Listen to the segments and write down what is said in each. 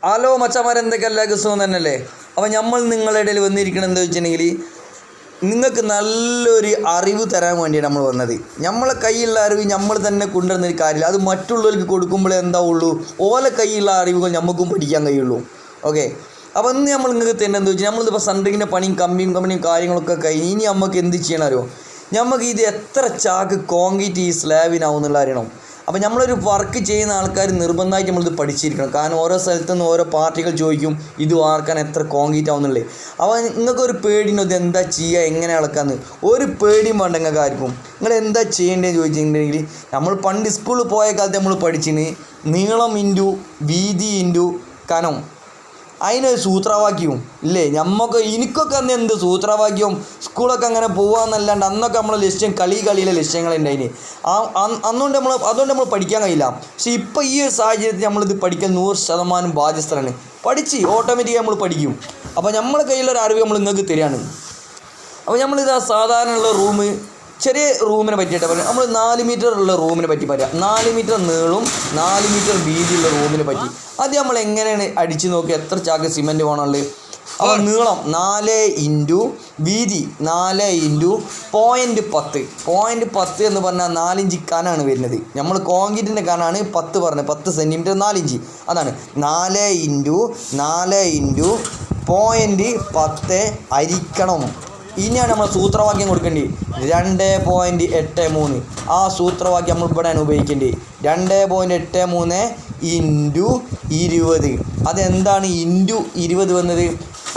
Hello മച്ചന്മാരെ, എന്തൊക്കെ എല്ലാവർക്കും സുഖം തന്നെയല്ലേ? അപ്പോൾ നമ്മൾ നിങ്ങളുടെ ഇടയിൽ വന്നിരിക്കണം എന്താ വെച്ചിട്ടുണ്ടെങ്കിൽ നിങ്ങൾക്ക് നല്ലൊരു അറിവ് തരാൻ വേണ്ടിയാണ് നമ്മൾ വന്നത്. നമ്മളെ കയ്യിലുള്ള അറിവ് നമ്മൾ തന്നെ കൊണ്ടുവരുന്നൊരു കാര്യമില്ല, അത് മറ്റുള്ളവർക്ക് കൊടുക്കുമ്പോഴേ എന്താവുള്ളൂ, ഓലെ കയ്യിലുള്ള അറിവുകൾ നമുക്കും പഠിക്കാൻ കഴിയുള്ളൂ. ഓക്കെ, അപ്പോൾ ഇന്ന് നമ്മൾ നിങ്ങൾക്ക് തന്നെ എന്താ വെച്ചാൽ നമ്മളിതിപ്പോൾ സെൻട്രിങ്ങിൻ്റെ പണിയും കമ്പനിയും കാര്യങ്ങളൊക്കെ കഴിഞ്ഞ് ഇനി നമുക്ക് എന്ത് ചെയ്യണമല്ലോ, നമുക്ക് ഇത് എത്ര ചാക്ക് കോൺക്രീറ്റ് ഈ സ്ലാബിനാവും എന്നുള്ള അറിയണം. അപ്പോൾ നമ്മളൊരു വർക്ക് ചെയ്യുന്ന ആൾക്കാർ നിർബന്ധമായിട്ട് നമ്മളിത് പഠിച്ചിരിക്കണം. കാരണം ഓരോ സ്ഥലത്തു നിന്ന് ഓരോ പാർട്ടികൾ ചോദിക്കും ഇത് വാർക്കാൻ എത്ര കോൺക്രീറ്റ് ആവുന്നുള്ളത്. അപ്പോൾ നിങ്ങൾക്കൊരു പേടിയുണ്ടോ ഇത് എന്താ ചെയ്യുക, എങ്ങനെ അളക്കാമെന്ന്? ഒരു പേടിയും വേണ്ട നിങ്ങൾക്ക് ആർക്കും. നിങ്ങൾ എന്താ ചെയ്യേണ്ടതെന്ന് ചോദിച്ചിട്ടുണ്ടെങ്കിൽ നമ്മൾ പണ്ട് സ്കൂളിൽ പോയ കാലത്ത് നമ്മൾ പഠിച്ചിന് നീളം ഇൻറ്റു വീതി ഇൻറ്റു കനം, അതിനൊരു സൂത്രവാക്യവും ഇല്ലേ? എനിക്കൊക്കെ അന്ന് എന്ത് സൂത്രവാക്യവും, സ്കൂളൊക്കെ അങ്ങനെ പോകാമെന്നല്ലാണ്ട് അന്നൊക്കെ നമ്മളെ ലക്ഷ്യം കളിയിലെ ലക്ഷ്യങ്ങളുണ്ട് അതിന്. അതുകൊണ്ട് നമ്മൾ പഠിക്കാൻ കഴിയില്ല. പക്ഷേ ഇപ്പോൾ ഈ ഒരു സാഹചര്യത്തിൽ നമ്മളിത് പഠിക്കാൻ 100% ബാധ്യസ്ഥരാണ്. പഠിച്ച് ഓട്ടോമാറ്റിക്കായി നമ്മൾ പഠിക്കും. അപ്പോൾ നമ്മളെ കയ്യിലൊരു അറിവ് നമ്മൾ നിങ്ങൾക്ക് തരികയാണ്. അപ്പോൾ നമ്മളിത് സാധാരണയുള്ള റൂം, ചെറിയ റൂമിനെ പറ്റിയിട്ട് പറയാം. നമ്മൾ 4 മീറ്റർ ഉള്ള റൂമിനെ പറ്റി പറയാം. 4 മീറ്റർ നീളും 4 മീറ്റർ വീതിയുള്ള റൂമിനെ പറ്റി അത് നമ്മൾ എങ്ങനെയാണ് അടിച്ച് നോക്കി എത്ര ചാക്ക് സിമെൻറ്റ് വേണമുള്ളത്. അപ്പോൾ നീളം 4 ഇൻറ്റു വീതി 4 ഇൻറ്റു 0.10 എന്ന് പറഞ്ഞാൽ 4 ഇഞ്ച് കനാണ് വരുന്നത്. നമ്മൾ കോൺക്രീറ്റിൻ്റെ കനാണ് 10 പറഞ്ഞത്, 10 സെൻറ്റിമീറ്റർ 4 ഇഞ്ച്. അതാണ് 4 ഇൻറ്റു 0.10 അരിക്കണം. ഇനിയാണ് നമ്മൾ സൂത്രവാക്യം കൊടുക്കേണ്ടത് 2.83. ആ സൂത്രവാക്യം നമ്മൾ ഇവിടെയാണ് ഉപയോഗിക്കേണ്ടത്. 2.83 ഇൻറ്റു 20. അതെന്താണ് ഇൻറ്റു 20 വന്നത്?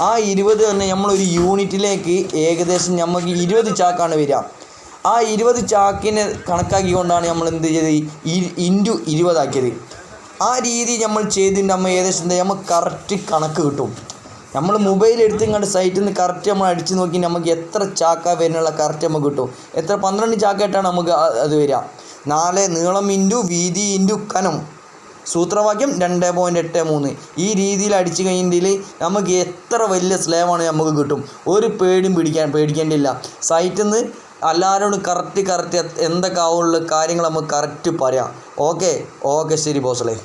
ആ 20 തന്നെ നമ്മളൊരു യൂണിറ്റിലേക്ക് ഏകദേശം നമുക്ക് 20 ചാക്കാണ് വരിക. ആ 20 ചാക്കിനെ കണക്കാക്കിക്കൊണ്ടാണ് നമ്മൾ എന്ത് ചെയ്തത്, ഇൻറ്റു 20 ആക്കിയത്. ആ രീതി നമ്മൾ ചെയ്തിട്ട് നമ്മൾ ഏകദേശം നമുക്ക് കറക്റ്റ് കണക്ക് കിട്ടും. നമ്മൾ മൊബൈൽ എടുത്ത് ഇങ്ങോട്ട് സൈറ്റിൽ നിന്ന് കറക്റ്റ് നമ്മൾ അടിച്ച് നോക്കി നമുക്ക് എത്ര ചാക്ക വരുന്നുള്ള കറക്റ്റ് നമുക്ക് കിട്ടും. 12 ചാക്കായിട്ടാണ് നമുക്ക് അത് വരിക. 4 നീളം ഇൻറ്റു വീതി ഇൻറ്റു കനം, സൂത്രവാക്യം 2.83. ഈ രീതിയിൽ അടിച്ചു കഴിഞ്ഞിട്ടുണ്ടെങ്കിൽ നമുക്ക് എത്ര വലിയ സ്ലാബാണ് നമുക്ക് കിട്ടും. ഒരു പേടിക്കേണ്ടില്ല. സൈറ്റിൽ നിന്ന് എല്ലാവരോടും കറക്റ്റ് എന്തൊക്കെ ആവുള്ള കാര്യങ്ങൾ നമുക്ക് കറക്റ്റ് പറയാം. ഓക്കെ ശരി ബോസളേ.